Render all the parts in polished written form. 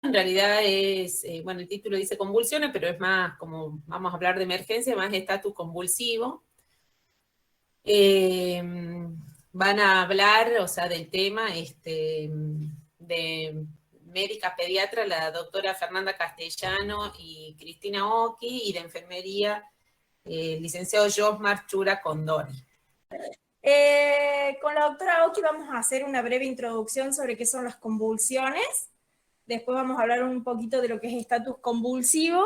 en realidad es, bueno, el título dice convulsiones, pero es más como, vamos a hablar de emergencia, más estatus convulsivo. Van a hablar, o sea, del tema de médica pediatra, la doctora Fernanda Castellano y Cristina Oki, y de enfermería, el licenciado Josmar Chura Condori. Con la doctora Oki vamos a hacer una breve introducción sobre qué son las convulsiones. Después vamos a hablar un poquito de lo que es estatus convulsivo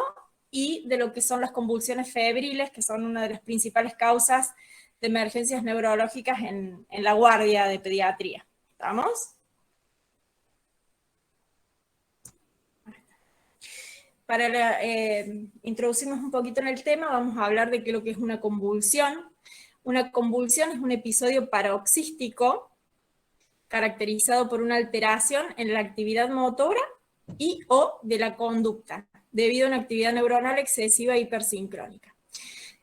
y de lo que son las convulsiones febriles, que son una de las principales causas de emergencias neurológicas en la guardia de pediatría. ¿Estamos? Para introducirnos un poquito en el tema, vamos a hablar de qué es lo que es una convulsión. Una convulsión es un episodio paroxístico caracterizado por una alteración en la actividad motora y o de la conducta, debido a una actividad neuronal excesiva e hipersincrónica.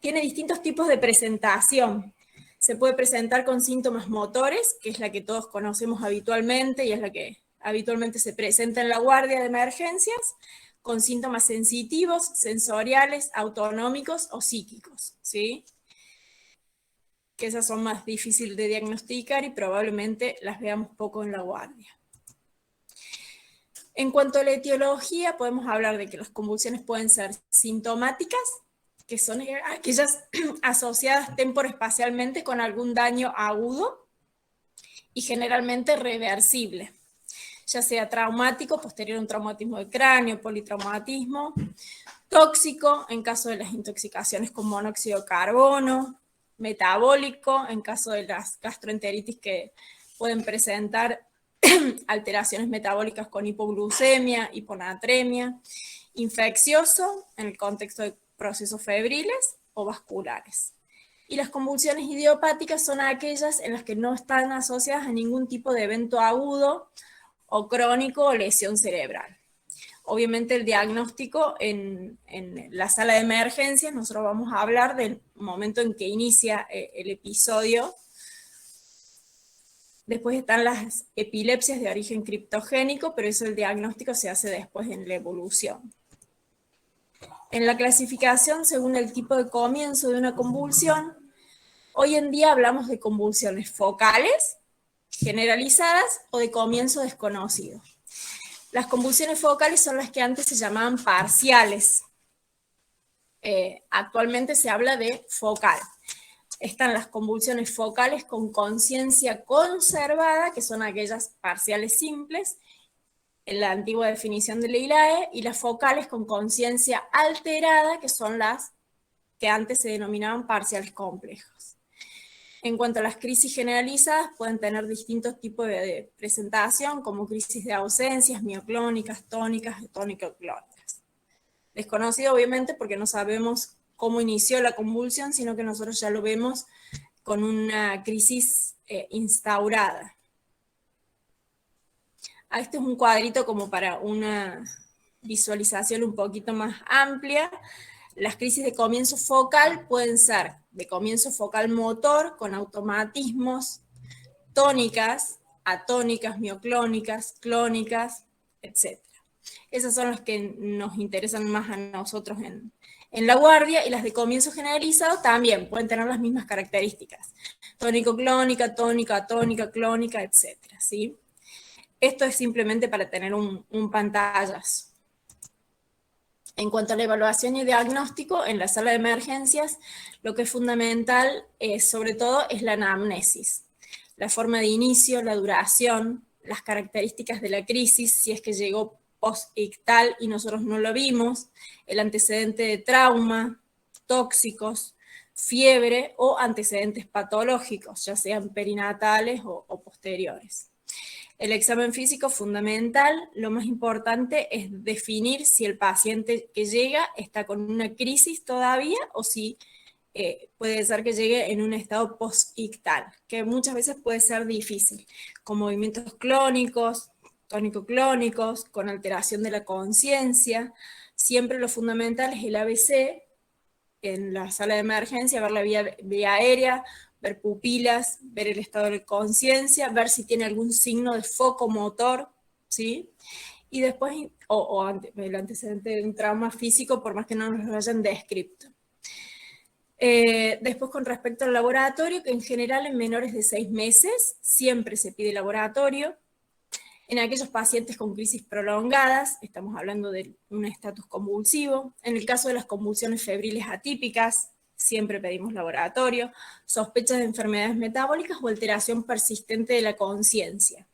Tiene distintos tipos de presentación. Se puede presentar con síntomas motores, que es la que todos conocemos habitualmente y es la que habitualmente se presenta en la guardia de emergencias, con síntomas sensitivos, sensoriales, autonómicos o psíquicos, ¿sí? Que esas son más difíciles de diagnosticar y probablemente las veamos poco en la guardia. En cuanto a la etiología, podemos hablar de que las convulsiones pueden ser sintomáticas, que son aquellas asociadas temporoespacialmente con algún daño agudo y generalmente reversible, ya sea traumático, posterior a un traumatismo de cráneo, politraumatismo, tóxico en caso de las intoxicaciones con monóxido de carbono, metabólico en caso de las gastroenteritis que pueden presentar alteraciones metabólicas con hipoglucemia, hiponatremia, infeccioso en el contexto de procesos febriles o vasculares. Y las convulsiones idiopáticas son aquellas en las que no están asociadas a ningún tipo de evento agudo o crónico o lesión cerebral. Obviamente el diagnóstico en la sala de emergencias, nosotros vamos a hablar del momento en que inicia el episodio. Después están las epilepsias de origen criptogénico, pero eso el diagnóstico se hace después en la evolución. En la clasificación, según el tipo de comienzo de una convulsión, hoy en día hablamos de convulsiones focales, generalizadas o de comienzo desconocido. Las convulsiones focales son las que antes se llamaban parciales. Actualmente se habla de focal. Están las convulsiones focales con conciencia conservada, que son aquellas parciales simples, en la antigua definición de la ILAE, y las focales con conciencia alterada, que son las que antes se denominaban parciales complejos. En cuanto a las crisis generalizadas, pueden tener distintos tipos de presentación, como crisis de ausencias, mioclónicas, tónicas, tónico-clónicas. Desconocido, obviamente, porque no sabemos cómo inició la convulsión, sino que nosotros ya lo vemos con una crisis instaurada. Este es un cuadrito como para una visualización un poquito más amplia. Las crisis de comienzo focal pueden ser de comienzo focal motor con automatismos, tónicas, atónicas, mioclónicas, clónicas, etc. Esas son las que nos interesan más a nosotros en la guardia, y las de comienzo generalizado también pueden tener las mismas características. Tónico-clónica, tónica, atónica, clónica, etc. ¿sí? Esto es simplemente para tener un pantallazo. En cuanto a la evaluación y diagnóstico, en la sala de emergencias, lo que es fundamental, sobre todo, es la anamnesis. La forma de inicio, la duración, las características de la crisis, si es que llegó post-ictal y nosotros no lo vimos, el antecedente de trauma, tóxicos, fiebre o antecedentes patológicos, ya sean perinatales o posteriores. El examen físico fundamental, lo más importante es definir si el paciente que llega está con una crisis todavía o si puede ser que llegue en un estado post-ictal, que muchas veces puede ser difícil, con movimientos clónicos, tónico-clónicos, con alteración de la conciencia. Siempre lo fundamental es el ABC en la sala de emergencia, ver la vía aérea, ver pupilas, ver el estado de conciencia, ver si tiene algún signo de foco motor, ¿sí? Y después el antecedente de un trauma físico, por más que no nos lo hayan descrito. Después, con respecto al laboratorio, que en general en menores de 6 meses siempre se pide laboratorio. En aquellos pacientes con crisis prolongadas, estamos hablando de un estatus convulsivo. En el caso de las convulsiones febriles atípicas, siempre pedimos laboratorio. Sospechas de enfermedades metabólicas o alteración persistente de la conciencia.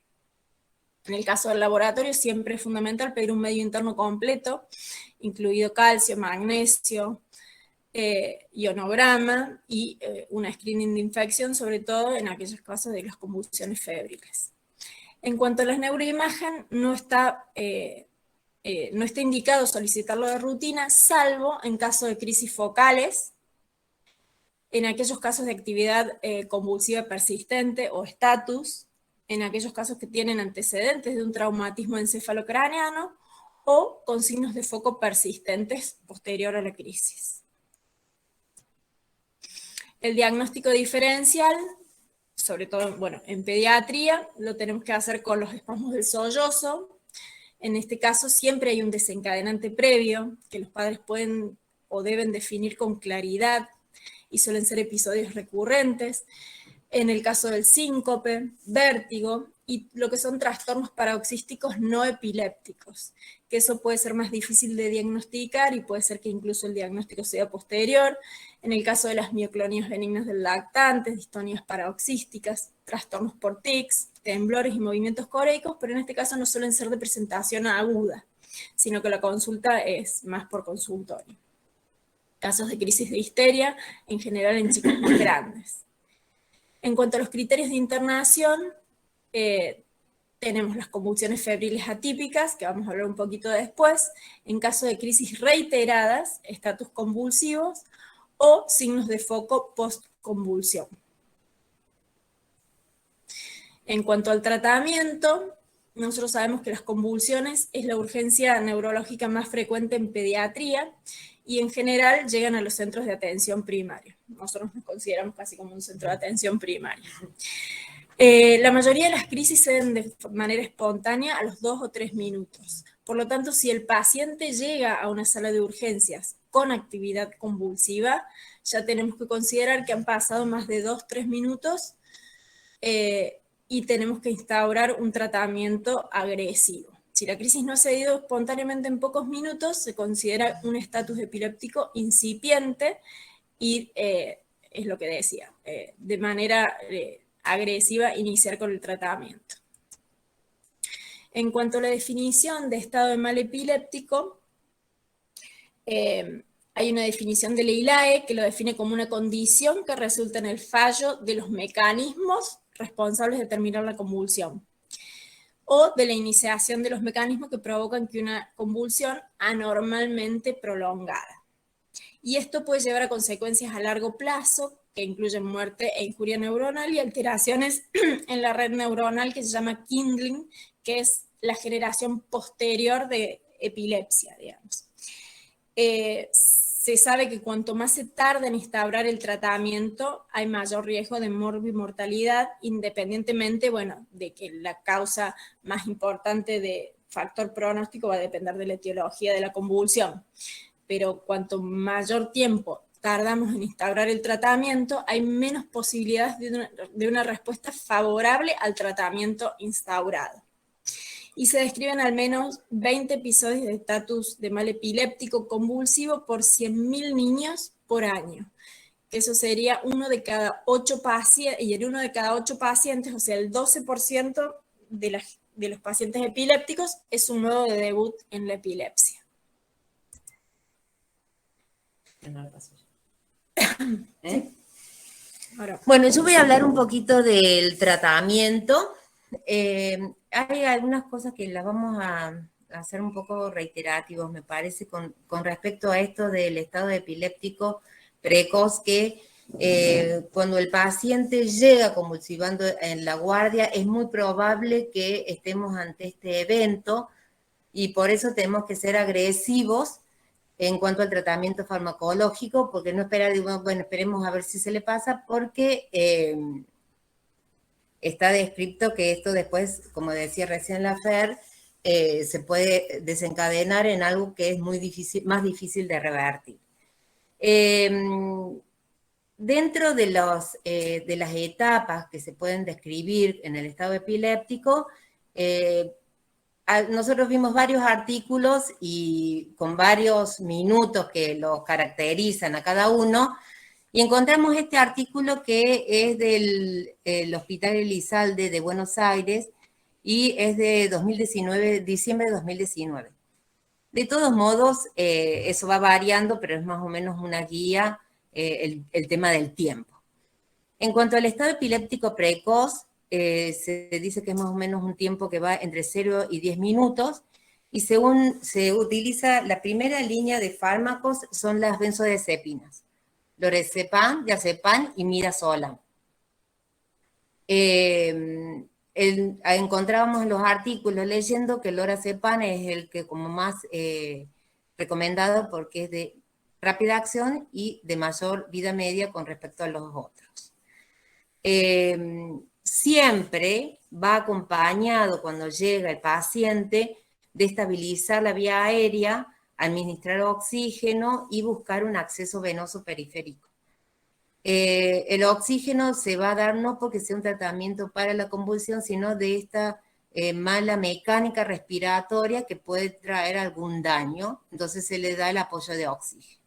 En el caso del laboratorio, siempre es fundamental pedir un medio interno completo, incluido calcio, magnesio, ionograma y una screening de infección, sobre todo en aquellos casos de las convulsiones febriles. En cuanto a las neuroimagen, no está indicado solicitarlo de rutina, salvo en caso de crisis focales, en aquellos casos de actividad convulsiva persistente o estatus, en aquellos casos que tienen antecedentes de un traumatismo encefalocraneano o con signos de foco persistentes posterior a la crisis. El diagnóstico diferencial, sobre todo, bueno, en pediatría, lo tenemos que hacer con los espasmos del sollozo. En este caso siempre hay un desencadenante previo que los padres pueden o deben definir con claridad y suelen ser episodios recurrentes. En el caso del síncope, vértigo y lo que son trastornos paroxísticos no epilépticos, que eso puede ser más difícil de diagnosticar y puede ser que incluso el diagnóstico sea posterior. En el caso de las mioclonías benignas del lactante, distonías paroxísticas, trastornos por tics, temblores y movimientos coreicos, pero en este caso no suelen ser de presentación aguda, sino que la consulta es más por consultorio. Casos de crisis de histeria, en general en chicos más grandes. En cuanto a los criterios de internación, tenemos las convulsiones febriles atípicas, que vamos a hablar un poquito después, en caso de crisis reiteradas, estatus convulsivos, o signos de foco post-convulsión. En cuanto al tratamiento, nosotros sabemos que las convulsiones es la urgencia neurológica más frecuente en pediatría y en general llegan a los centros de atención primaria. Nosotros nos consideramos casi como un centro de atención primaria. La mayoría de las crisis se dan de manera espontánea a los 2 o 3 minutos. Por lo tanto, si el paciente llega a una sala de urgencias con actividad convulsiva, ya tenemos que considerar que han pasado más de 2 o 3 minutos y tenemos que instaurar un tratamiento agresivo. Si la crisis no se ha ido espontáneamente en pocos minutos, se considera un estatus epiléptico incipiente y es lo que decía, de manera agresiva iniciar con el tratamiento. En cuanto a la definición de estado de mal epiléptico, hay una definición de la ILAE que lo define como una condición que resulta en el fallo de los mecanismos responsables de terminar la convulsión o de la iniciación de los mecanismos que provocan que una convulsión anormalmente prolongada. Y esto puede llevar a consecuencias a largo plazo que incluyen muerte e injuria neuronal y alteraciones en la red neuronal que se llama kindling, que es la generación posterior de epilepsia, digamos. Se sabe que cuanto más se tarda en instaurar el tratamiento, hay mayor riesgo de morbimortalidad, independientemente, bueno, de que la causa más importante de factor pronóstico va a depender de la etiología de la convulsión. Pero cuanto mayor tiempo tardamos en instaurar el tratamiento, hay menos posibilidades de una respuesta favorable al tratamiento instaurado. Y se describen al menos 20 episodios de estatus de mal epiléptico convulsivo por 100.000 niños por año. Que eso sería uno de cada 8 pacientes, y en uno de cada 8 pacientes, o sea, el 12% de los pacientes epilépticos es un nuevo de debut en la epilepsia. Bueno, yo voy a hablar un poquito del tratamiento. Hay algunas cosas que las vamos a hacer un poco reiterativos, me parece, con respecto a esto del estado epiléptico precoz, que cuando el paciente llega convulsivando en la guardia, es muy probable que estemos ante este evento y por eso tenemos que ser agresivos en cuanto al tratamiento farmacológico, porque no esperar, bueno, esperemos a ver si se le pasa, porque está descrito que esto después, como decía recién la Fer, se puede desencadenar en algo que es muy difícil, más difícil de revertir. Dentro de las etapas que se pueden describir en el estado epiléptico, nosotros vimos varios artículos y con varios minutos que los caracterizan a cada uno, y encontramos este artículo que es del Hospital Elizalde de Buenos Aires y es de 2019, diciembre de 2019. De todos modos, eso va variando, pero es más o menos una guía, el tema del tiempo. En cuanto al estado epiléptico precoz, se dice que es más o menos un tiempo que va entre 0 y 10 minutos, y según se utiliza, la primera línea de fármacos son las benzodiazepinas, lorazepam, diazepam y midazolam. Encontrábamos en los artículos leyendo que el lorazepam es el que como más recomendado porque es de rápida acción y de mayor vida media con respecto a los otros. Siempre va acompañado cuando llega el paciente de estabilizar la vía aérea, administrar oxígeno y buscar un acceso venoso periférico. El oxígeno se va a dar no porque sea un tratamiento para la convulsión, sino de esta mala mecánica respiratoria que puede traer algún daño, entonces se le da el apoyo de oxígeno.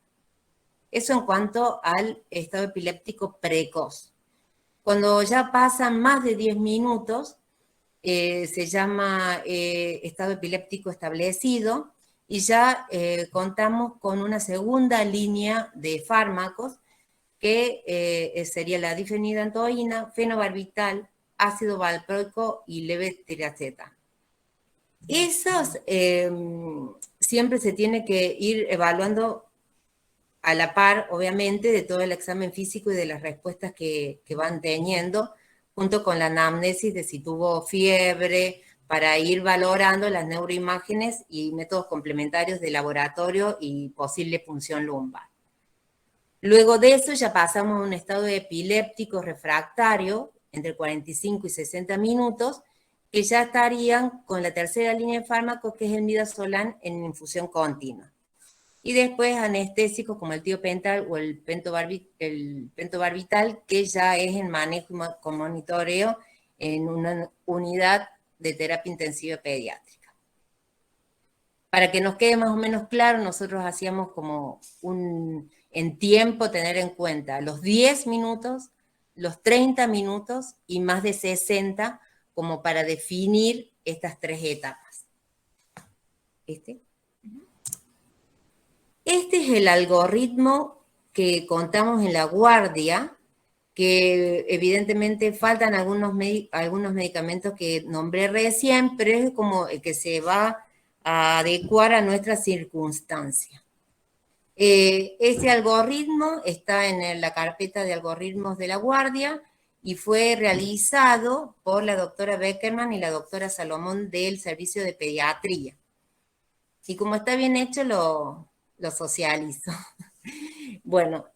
Eso en cuanto al estado epiléptico precoz. Cuando ya pasan más de 10 minutos, se llama estado epiléptico establecido, y ya contamos con una segunda línea de fármacos que sería la difenidantoína, fenobarbital, ácido valproico y levetiracetam. Esos siempre se tiene que ir evaluando a la par, obviamente, de todo el examen físico y de las respuestas que van teniendo, junto con la anamnesis de si tuvo fiebre, para ir valorando las neuroimágenes y métodos complementarios de laboratorio y posible punción lumbar. Luego de eso ya pasamos a un estado epiléptico refractario, entre 45 y 60 minutos, que ya estarían con la tercera línea de fármacos, que es el midazolam en infusión continua. Y después anestésicos como el tiopental o el pentobarbital, que ya es en manejo con monitoreo en una unidad de terapia intensiva pediátrica. Para que nos quede más o menos claro, nosotros hacíamos como en tiempo tener en cuenta los 10 minutos, los 30 minutos y más de 60 como para definir estas tres etapas. Este es el algoritmo que contamos en la guardia, que evidentemente faltan algunos medicamentos que nombré recién, pero es como el que se va a adecuar a nuestras circunstancias. Este algoritmo está en la carpeta de algoritmos de la guardia y fue realizado por la doctora Beckerman y la doctora Salomón del Servicio de Pediatría. Y como está bien hecho, lo socializo. Bueno,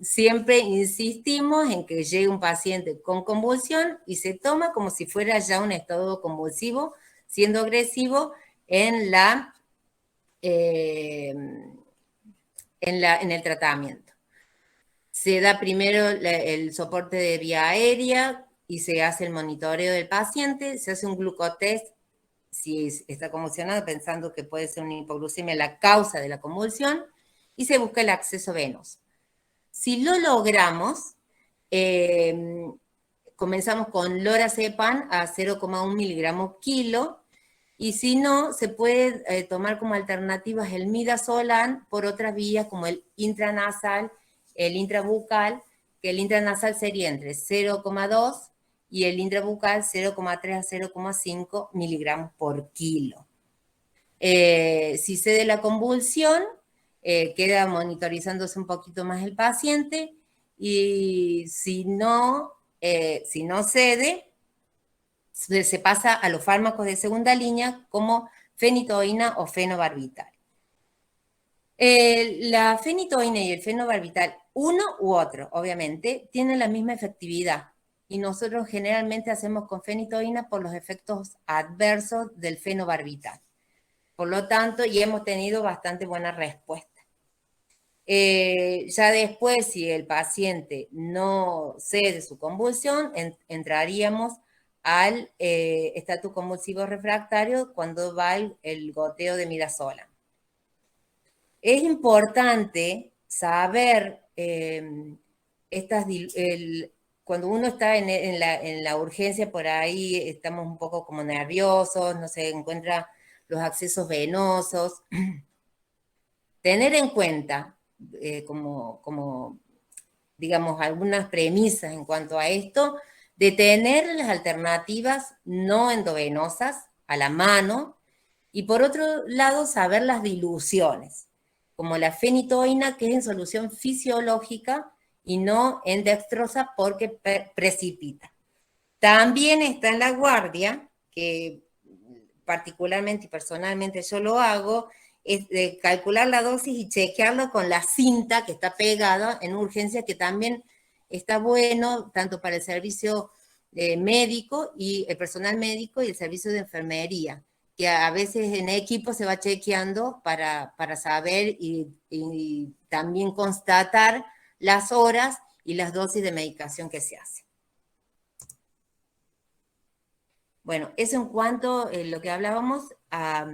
siempre insistimos en que llegue un paciente con convulsión y se toma como si fuera ya un estado convulsivo, siendo agresivo en el tratamiento. Se da primero el soporte de vía aérea y se hace el monitoreo del paciente, se hace un glucotest si está convulsionado, pensando que puede ser una hipoglucemia la causa de la convulsión, y se busca el acceso venoso. Si lo logramos, comenzamos con lorazepam a 0,1 miligramos kilo, y si no, se puede tomar como alternativas el midazolam por otras vías como el intranasal, el intrabucal, que el intranasal sería entre 0,2 y el intrabucal 0,3 a 0,5 miligramos por kilo. Si cede la convulsión, queda monitorizándose un poquito más el paciente, y si no cede, se pasa a los fármacos de segunda línea como fenitoína o fenobarbital. La fenitoína y el fenobarbital, uno u otro, obviamente, tienen la misma efectividad. y nosotros generalmente hacemos con fenitoína por los efectos adversos del fenobarbital. Por lo tanto, y hemos tenido bastante buena respuesta. Ya después, si el paciente no cede su convulsión, entraríamos al estatus convulsivo refractario cuando va el goteo de midazolam. Es importante saber cuando uno está en la urgencia, por ahí estamos un poco como nerviosos, no se encuentran los accesos venosos. Tener en cuenta como, digamos, algunas premisas en cuanto a esto, de tener las alternativas no endovenosas a la mano, y por otro lado, saber las diluciones, como la fenitoína, que es en solución fisiológica y no en dextrosa porque precipita. También está en la guardia, que particularmente y personalmente yo lo hago, es de calcular la dosis y chequearlo con la cinta que está pegada en urgencia, que también está bueno tanto para el servicio médico y el personal médico y el servicio de enfermería, que a veces en equipo se va chequeando para saber y también constatar las horas y las dosis de medicación que se hace. Bueno, eso en cuanto a lo que hablábamos a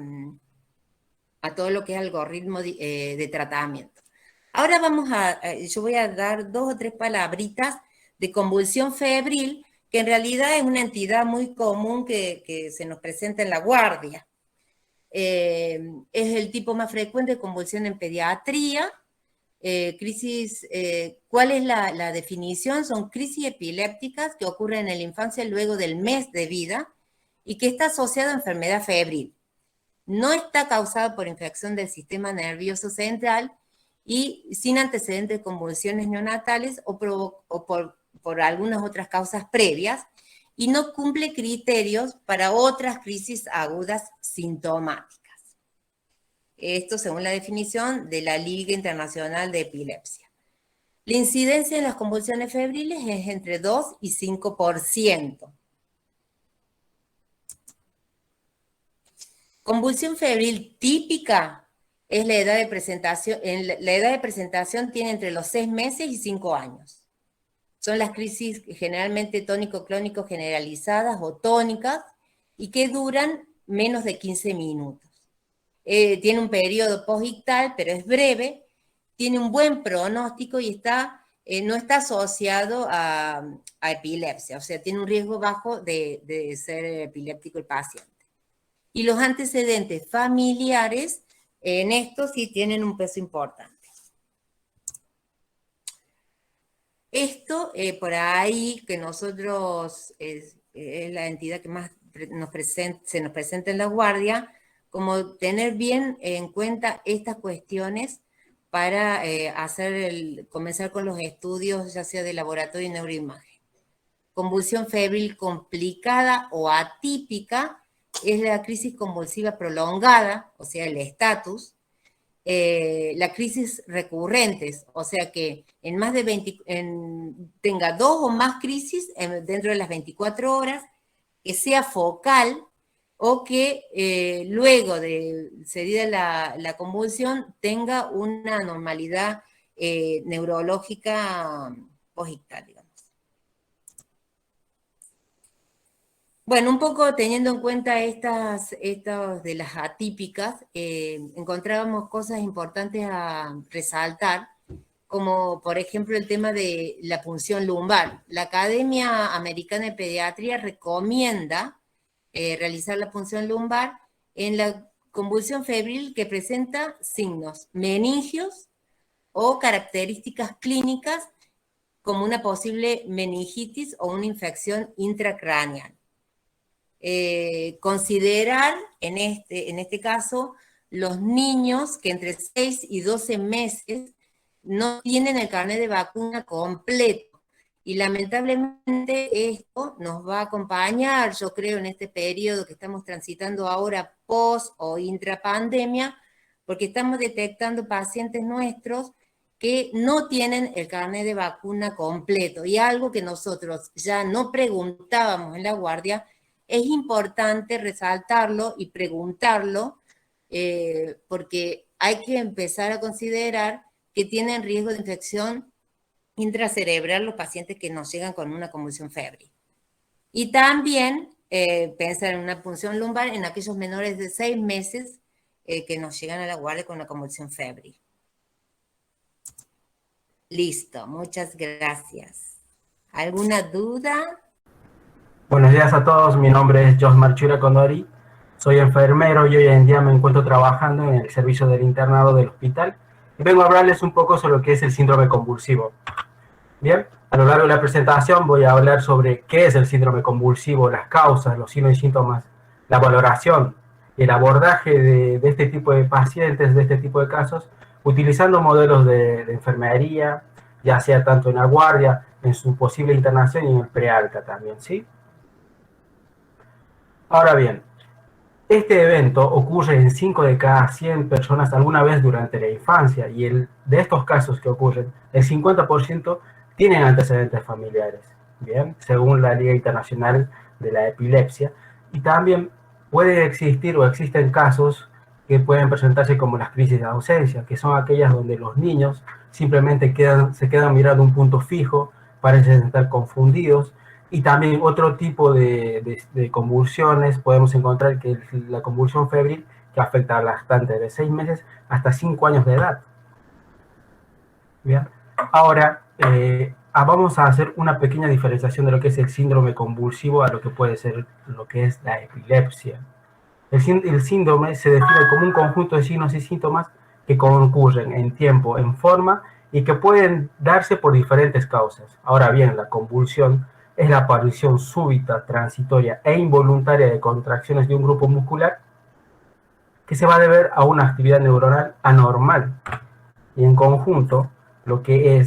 todo lo que es algoritmo de tratamiento. Ahora yo voy a dar 2 o 3 palabritas de convulsión febril, que en realidad es una entidad muy común que se nos presenta en la guardia. Es el tipo más frecuente de convulsión en pediatría. ¿Cuál es la definición? Son crisis epilépticas que ocurren en la infancia luego del mes de vida y que está asociado a enfermedad febril. No está causado por infección del sistema nervioso central y sin antecedentes de convulsiones neonatales o por algunas otras causas previas, y no cumple criterios para otras crisis agudas sintomáticas. Esto según la definición de la Liga Internacional de Epilepsia. La incidencia en las convulsiones febriles es entre 2 y 5%. Convulsión febril típica es la edad de presentación. La edad de presentación tiene entre los 6 meses y 5 años. Son las crisis generalmente tónico-clónico generalizadas o tónicas y que duran menos de 15 minutos. Tiene un periodo posictal, pero es breve, tiene un buen pronóstico y no está asociado a epilepsia, o sea, tiene un riesgo bajo de ser epiléptico el paciente. Y los antecedentes familiares en esto sí tienen un peso importante. Esto, por ahí, que nosotros, es la entidad que más se nos presenta en la guardia, como tener bien en cuenta estas cuestiones para comenzar con los estudios, ya sea de laboratorio y neuroimagen. Convulsión febril complicada o atípica es la crisis convulsiva prolongada, o sea, el estatus. La crisis recurrentes, o sea que tenga 2 o más crisis dentro de las 24 horas, que sea focal o que luego de cedida la convulsión tenga una normalidad neurológica posictal, digamos. Bueno, un poco teniendo en cuenta estas de las atípicas, encontrábamos cosas importantes a resaltar, como por ejemplo el tema de la punción lumbar. La Academia Americana de Pediatría recomienda realizar la punción lumbar en la convulsión febril que presenta signos meningios o características clínicas como una posible meningitis o una infección intracraneal. Considerar en este caso los niños que entre 6 y 12 meses no tienen el carnet de vacuna completo, y lamentablemente esto nos va a acompañar, yo creo, en este periodo que estamos transitando ahora post o intrapandemia, porque estamos detectando pacientes nuestros que no tienen el carnet de vacuna completo. Y algo que nosotros ya no preguntábamos en la guardia, es importante resaltarlo y preguntarlo, porque hay que empezar a considerar que tienen riesgo de infección intracerebral los pacientes que nos llegan con una convulsión febril. Y también pensar en una punción lumbar en aquellos menores de 6 meses que nos llegan a la guardia con una convulsión febril. Listo, muchas gracias. ¿Alguna duda? Buenos días a todos, mi nombre es Josmar Chura Condori, soy enfermero y hoy en día me encuentro trabajando en el servicio del internado del hospital y vengo a hablarles un poco sobre lo que es el síndrome convulsivo. Bien, a lo largo de la presentación voy a hablar sobre qué es el síndrome convulsivo, las causas, los signos y síntomas, la valoración y el abordaje de este tipo de pacientes, de este tipo de casos, utilizando modelos de enfermería, ya sea tanto en la guardia, en su posible internación y en el prealta también, ¿sí? Ahora bien, este evento ocurre en 5 de cada 100 personas alguna vez durante la infancia y de estos casos que ocurren, el 50% tienen antecedentes familiares, ¿bien? Según la Liga Internacional de la Epilepsia. Y también puede existir o existen casos que pueden presentarse como las crisis de ausencia, que son aquellas donde los niños simplemente se quedan mirando un punto fijo, parecen estar confundidos. Y también otro tipo de convulsiones, podemos encontrar que la convulsión febril, que afecta a lactantes de 6 meses hasta 5 años de edad. Bien, ahora vamos a hacer una pequeña diferenciación de lo que es el síndrome convulsivo a lo que puede ser lo que es la epilepsia. El síndrome se define como un conjunto de signos y síntomas que concurren en tiempo, en forma y que pueden darse por diferentes causas. Ahora bien, la convulsión es la aparición súbita, transitoria e involuntaria de contracciones de un grupo muscular que se va a deber a una actividad neuronal anormal. Y en conjunto, lo que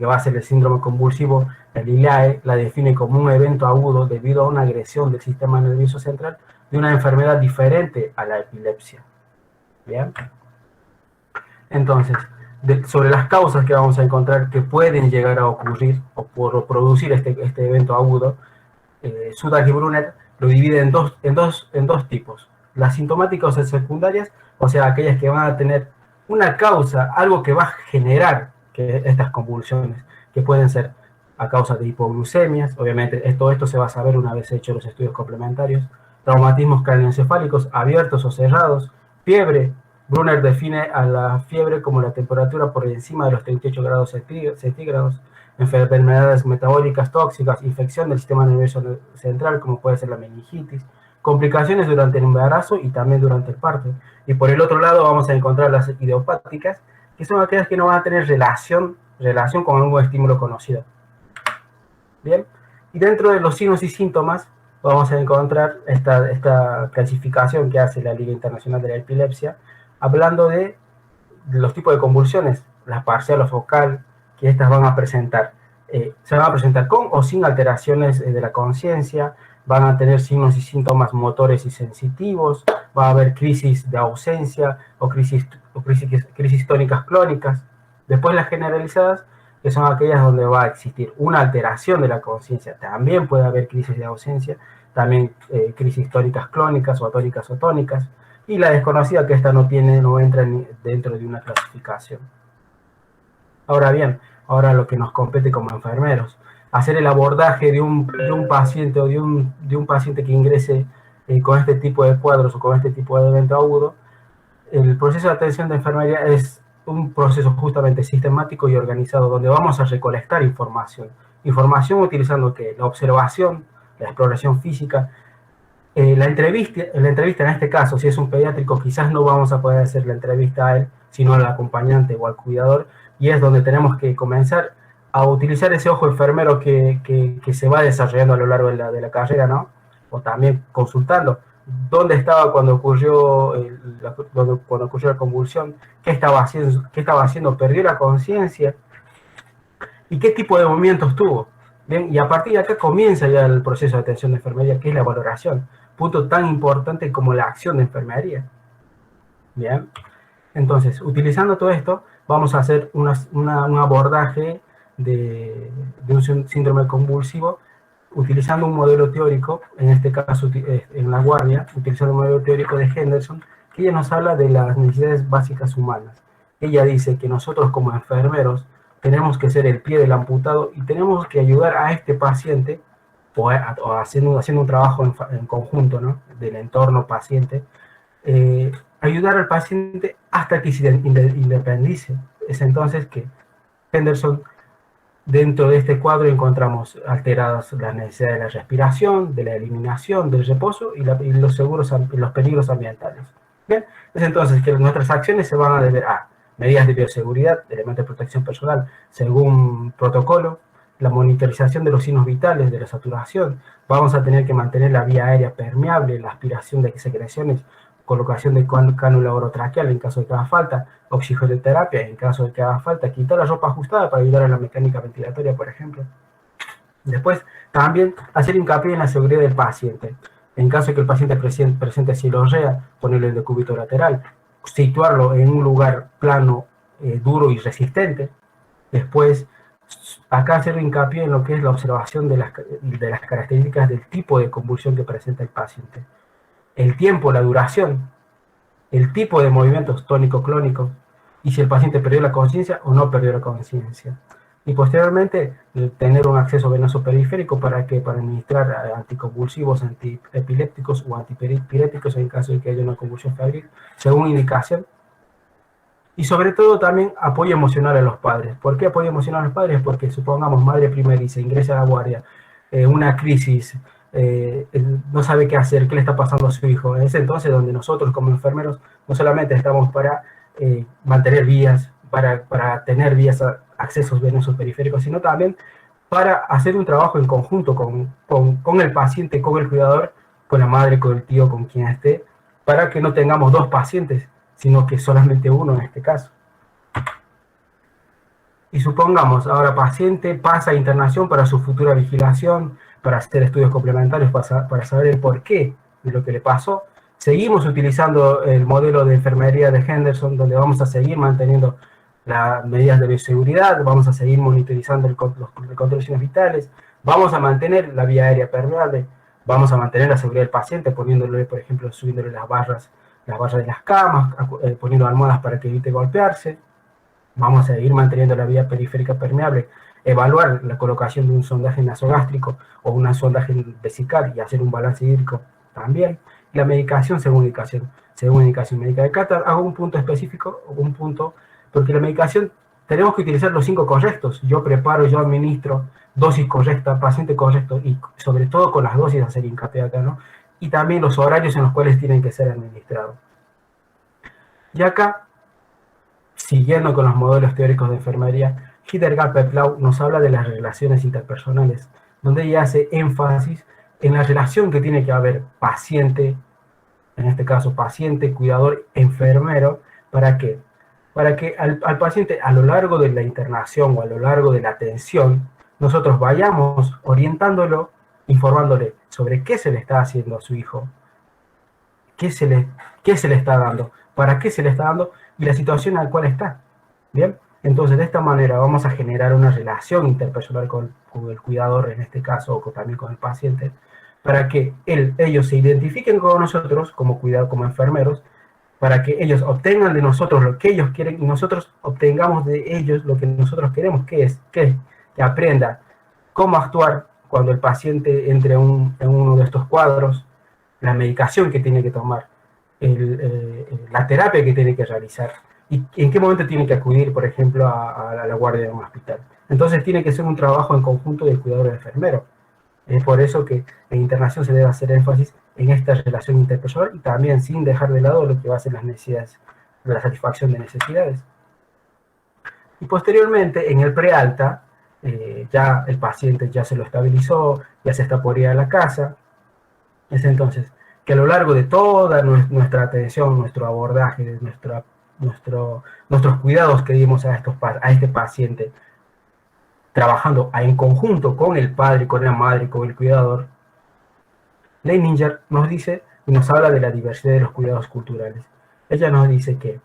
va a ser el síndrome convulsivo, el ILAE la define como un evento agudo debido a una agresión del sistema nervioso central de una enfermedad diferente a la epilepsia. ¿Bien? Entonces, sobre las causas que vamos a encontrar que pueden llegar a ocurrir o por producir este evento agudo, Sudak y Brunner lo divide en dos tipos. Las sintomáticas o secundarias, o sea, aquellas que van a tener una causa, algo que va a generar estas convulsiones, que pueden ser a causa de hipoglucemias, obviamente todo esto se va a saber una vez hechos los estudios complementarios, traumatismos craneoencefálicos abiertos o cerrados, fiebre. Brunner define a la fiebre como la temperatura por encima de los 38 grados centígrados, enfermedades metabólicas tóxicas, infección del sistema nervioso central, como puede ser la meningitis, complicaciones durante el embarazo y también durante el parto. Y por el otro lado vamos a encontrar las idiopáticas, que son aquellas que no van a tener relación con algún estímulo conocido. Bien, y dentro de los signos y síntomas vamos a encontrar esta clasificación que hace la Liga Internacional de la Epilepsia, hablando de los tipos de convulsiones, la parcial o focal, que estas van a presentar. Se van a presentar con o sin alteraciones de la conciencia, van a tener signos y síntomas motores y sensitivos, va a haber crisis de ausencia o crisis tónicas clónicas. Después las generalizadas, que son aquellas donde va a existir una alteración de la conciencia. También puede haber crisis de ausencia, también crisis tónicas clónicas o atónicas o tónicas. Y la desconocida, que esta no entra dentro de una clasificación. Ahora bien, ahora lo que nos compete como enfermeros, hacer el abordaje de un paciente o de un paciente que ingrese con este tipo de cuadros o con este tipo de evento agudo. El proceso de atención de enfermería es un proceso justamente sistemático y organizado, donde vamos a recolectar información. Información utilizando ¿qué? La observación, la exploración física. La entrevista en este caso, si es un pediátrico, quizás no vamos a poder hacer la entrevista a él, sino al acompañante o al cuidador, y es donde tenemos que comenzar a utilizar ese ojo enfermero que se va desarrollando a lo largo de la carrera, ¿no? O también consultando dónde estaba cuando ocurrió la convulsión, qué estaba haciendo, perdió la conciencia, y qué tipo de movimientos tuvo. Bien, y a partir de acá comienza ya el proceso de atención de enfermería, que es la valoración, punto tan importante como la acción de enfermería. Bien, entonces, utilizando todo esto, vamos a hacer un abordaje de un síndrome convulsivo utilizando un modelo teórico, en este caso en La Guardia, utilizando un modelo teórico de Henderson, que ella nos habla de las necesidades básicas humanas. Ella dice que nosotros como enfermeros tenemos que ser el pie del amputado y tenemos que ayudar a este paciente, o haciendo un trabajo en conjunto, ¿no?, del entorno paciente, ayudar al paciente hasta que se independice. Es entonces que Henderson, dentro de este cuadro encontramos alteradas las necesidades de la respiración, de la eliminación, del reposo y los peligros ambientales. ¿Bien? Es entonces que nuestras acciones se van a deber a medidas de bioseguridad, elementos de protección personal, según protocolo, la monitorización de los signos vitales, de la saturación. Vamos a tener que mantener la vía aérea permeable, la aspiración de secreciones, colocación de cánula orotraqueal en caso de que haga falta, oxigenoterapia en caso de que haga falta, quitar la ropa ajustada para ayudar a la mecánica ventilatoria, por ejemplo. Después, también hacer hincapié en la seguridad del paciente. En caso de que el paciente presente silorrea, ponerle el decúbito lateral, situarlo en un lugar plano, duro y resistente. Después, acá hacer hincapié en lo que es la observación de las características del tipo de convulsión que presenta el paciente. El tiempo, la duración, el tipo de movimientos tónico-clónicos, y si el paciente perdió la conciencia o no perdió la conciencia. Y posteriormente, tener un acceso venoso periférico para administrar anticonvulsivos, antiepilépticos o antipiréticos en caso de que haya una convulsión febril, según indicación. Y sobre todo también apoyo emocional a los padres. ¿Por qué apoyo emocional a los padres? Porque supongamos madre primeriza, ingresa a la guardia, una crisis, no sabe qué hacer, qué le está pasando a su hijo. Es entonces donde nosotros como enfermeros no solamente estamos para mantener vías, para tener vías, accesos venosos periféricos, sino también para hacer un trabajo en conjunto con el paciente, con el cuidador, con la madre, con el tío, con quien esté, para que no tengamos dos pacientes, sino que solamente uno en este caso. Y supongamos, ahora paciente pasa a internación para su futura vigilación, para hacer estudios complementarios, para saber el porqué de lo que le pasó. Seguimos utilizando el modelo de enfermería de Henderson, donde vamos a seguir manteniendo las medidas de bioseguridad, vamos a seguir monitorizando los control de signos vitales, vamos a mantener la vía aérea permeable, vamos a mantener la seguridad del paciente, poniéndole, por ejemplo, subiéndole las barras de las camas, poniendo almohadas para que evite golpearse. Vamos a seguir manteniendo la vía periférica permeable, evaluar la colocación de un sondaje nasogástrico o un sondaje vesical y hacer un balance hídrico también. La medicación según indicación médica de Qatar. Hago un punto específico, porque la medicación tenemos que utilizar los 5 correctos. Yo preparo, yo administro, dosis correcta, paciente correcto, y sobre todo con las dosis hacer hincapié acá, ¿no? Y también los horarios en los cuales tienen que ser administrados. Y acá, siguiendo con los modelos teóricos de enfermería, Hidegard-Peplau nos habla de las relaciones interpersonales, donde ella hace énfasis en la relación que tiene que haber paciente, en este caso paciente, cuidador, enfermero. ¿Para qué? Para que al paciente a lo largo de la internación o a lo largo de la atención, nosotros vayamos orientándolo, informándole sobre qué se le está haciendo a su hijo, qué se le está dando, para qué se le está dando y la situación en la cual está. ¿Bien? Entonces, de esta manera vamos a generar una relación interpersonal con el cuidador, en este caso, o también con el paciente, para que ellos se identifiquen con nosotros como enfermeros, para que ellos obtengan de nosotros lo que ellos quieren y nosotros obtengamos de ellos lo que nosotros queremos, que aprenda cómo actuar cuando el paciente entre en uno de estos cuadros, la medicación que tiene que tomar, la terapia que tiene que realizar, y en qué momento tiene que acudir, por ejemplo, a la guardia de un hospital. Entonces tiene que ser un trabajo en conjunto del cuidador y el enfermero. Es por eso que en internación se debe hacer énfasis en esta relación interpersonal y también sin dejar de lado lo que va a ser las necesidades, la satisfacción de necesidades. Y posteriormente, en el prealta, ya el paciente ya se lo estabilizó, ya se está por ir a la casa. Es entonces que a lo largo de toda nuestra atención, nuestro abordaje, nuestros cuidados que dimos a este paciente, trabajando en conjunto con el padre, con la madre, con el cuidador, Leininger nos dice y nos habla de la diversidad de los cuidados culturales. Ella nos dice que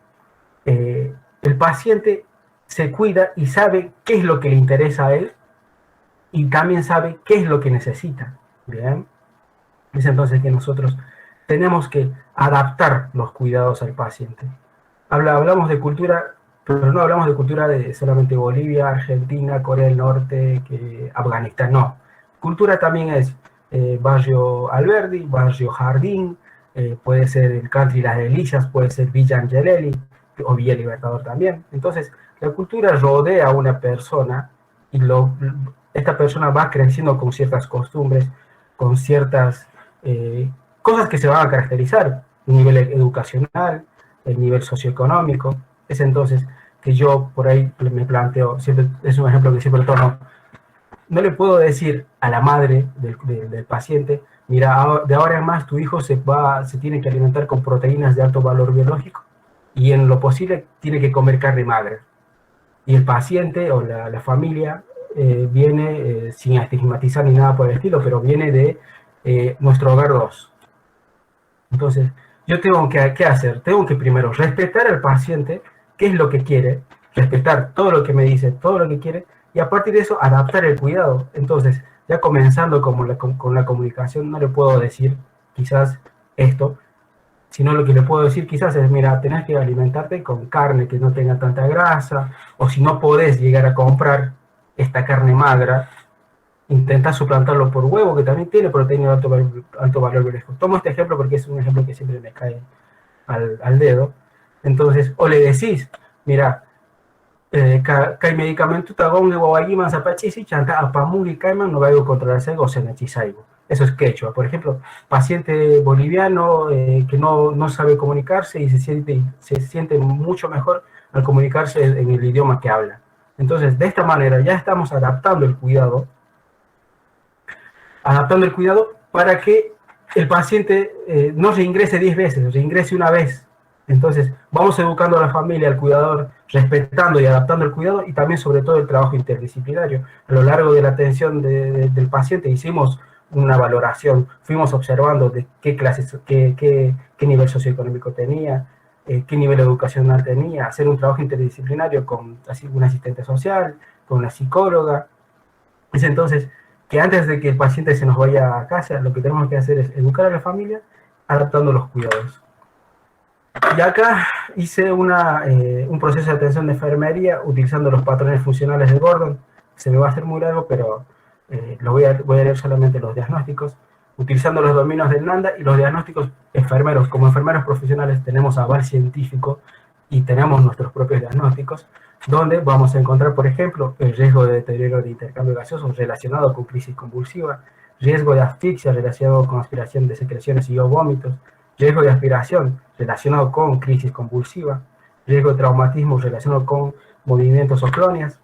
el paciente se cuida y sabe qué es lo que le interesa a él y también sabe qué es lo que necesita. Bien, es entonces que nosotros tenemos que adaptar los cuidados al paciente. Hablamos de cultura, pero no hablamos de cultura de solamente Bolivia, Argentina, Corea del Norte, Afganistán, no. Cultura también es barrio Alberdi, barrio Jardín, puede ser el country Las Delicias, puede ser Villa Angelelli o Villa Libertador también. Entonces, la cultura rodea a una persona y esta persona va creciendo con ciertas costumbres, con ciertas cosas que se van a caracterizar, el nivel educacional, el nivel socioeconómico. Es entonces que yo por ahí me planteo, siempre, es un ejemplo que siempre tomo, no le puedo decir a la madre del paciente, mira, de ahora en más tu hijo se tiene que alimentar con proteínas de alto valor biológico y en lo posible tiene que comer carne magra. Y el paciente o la familia viene, sin estigmatizar ni nada por el estilo, pero viene de nuestro hogar 2. Entonces, yo tengo que hacer, tengo que primero respetar al paciente, qué es lo que quiere, respetar todo lo que me dice, todo lo que quiere, y a partir de eso adaptar el cuidado. Entonces, ya comenzando con la comunicación, no le puedo decir quizás esto, sino lo que le puedo decir quizás es, mira, tenés que alimentarte con carne que no tenga tanta grasa, o si no podés llegar a comprar esta carne magra, intenta suplantarlo por huevo, que también tiene proteína de alto valor biológico. Tomo este ejemplo porque es un ejemplo que siempre me cae al dedo. Entonces, o le decís, mira, hay medicamento tagón de guaguayman zapachisi, chanta apamugi caiman no vaya a controlarse o senechisaigo. Eso es quechua. Por ejemplo, paciente boliviano que no sabe comunicarse y se siente mucho mejor al comunicarse en el idioma que habla. Entonces, de esta manera ya estamos adaptando el cuidado para que el paciente no reingrese 10 veces, reingrese una vez. Entonces, vamos educando a la familia, al cuidador, respetando y adaptando el cuidado y también sobre todo el trabajo interdisciplinario. A lo largo de la atención del paciente hicimos una valoración, fuimos observando de qué clases, qué nivel socioeconómico tenía, qué nivel educacional tenía, hacer un trabajo interdisciplinario con un asistente social, con una psicóloga. Es entonces que antes de que el paciente se nos vaya a casa, lo que tenemos que hacer es educar a la familia, adaptando los cuidados. Y acá hice un proceso de atención de enfermería utilizando los patrones funcionales de Gordon. Se me va a hacer muy largo, pero voy a leer solamente los diagnósticos. Utilizando los dominios del NANDA y los diagnósticos enfermeros. Como enfermeros profesionales tenemos aval científico y tenemos nuestros propios diagnósticos, donde vamos a encontrar, por ejemplo, el riesgo de deterioro de intercambio gaseoso relacionado con crisis convulsiva, riesgo de asfixia relacionado con aspiración de secreciones y o vómitos, riesgo de aspiración relacionado con crisis convulsiva, riesgo de traumatismo relacionado con movimientos o clonias.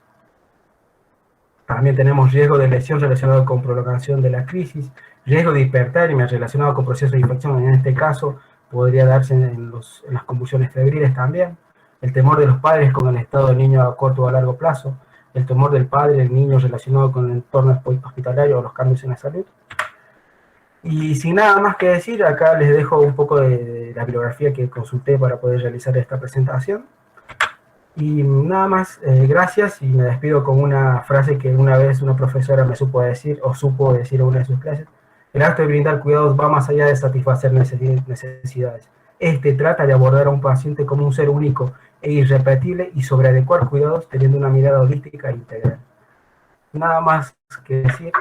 También tenemos riesgo de lesión relacionado con prolongación de la crisis, riesgo de hipertermia relacionado con procesos de infección, en este caso podría darse en las convulsiones febriles también, el temor de los padres con el estado del niño a corto o a largo plazo, el temor del padre y el niño relacionado con el entorno hospitalario o los cambios en la salud. Y sin nada más que decir, acá les dejo un poco de la bibliografía que consulté para poder realizar esta presentación. Y nada más, gracias, y me despido con una frase que una vez una profesora me supo decir en una de sus clases. El acto de brindar cuidados va más allá de satisfacer necesidades. Trata de abordar a un paciente como un ser único e irrepetible y sobre adecuar cuidados teniendo una mirada holística e integral. Nada más que decir,